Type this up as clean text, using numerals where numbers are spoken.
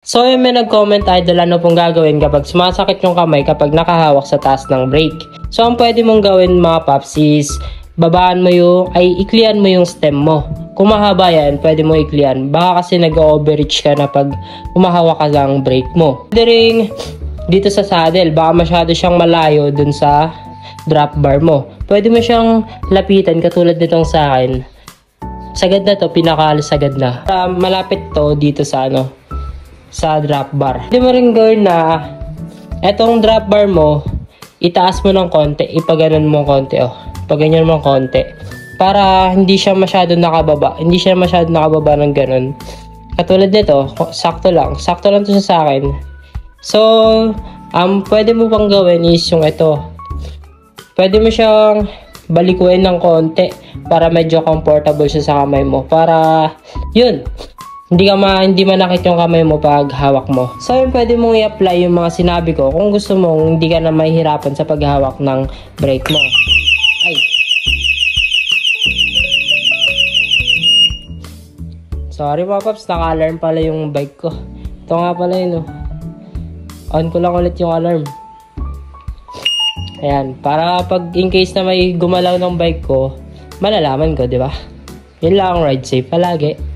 So yung may nag-comment, idol, ano pong gagawin kapag sumasakit yung kamay kapag nakahawak sa taas ng brake. So ang pwede mong gawin mga paps is babaan mo iklian mo yung stem mo. Kung mahaba yan, pwede mo iklian. Baka kasi nag-overreach ka na pag umahawak ka ng brake mo. Pwede rin dito sa saddle, baka masyado siyang malayo dun sa drop bar mo. Pwede mo siyang lapitan katulad nitong sa akin. Sagad na to, pinaka-sagad na. Malapit to dito sa sa drop bar. Pwede mo rin gawin na etong drop bar mo, itaas mo ng konti, ipaganon mo konti, paganyan mo konti. Para hindi siya masyado nakababa. Hindi siya masyado nakababa ng ganun. Katulad nito, sakto lang. Sakto lang to sa akin. So, pwede mo pang gawin is yung ito. Pwede mo siyang balikuin ng konti para medyo comfortable siya sa kamay mo. Para, yun. Hindi manakit yung kamay mo pag hawak mo. So, yun, pwede mong i-apply yung mga sinabi ko kung gusto mong hindi ka na mahihirapan sa paghawak ng brake mo. Ay. Sorry mga paps, naka-alarm pala yung bike ko. Ito nga pala yun, On ko lang ulit yung alarm. Ayan, para pag in case na may gumalaw ng bike ko, malalaman ko, di ba? Yun lang, ride safe palagi.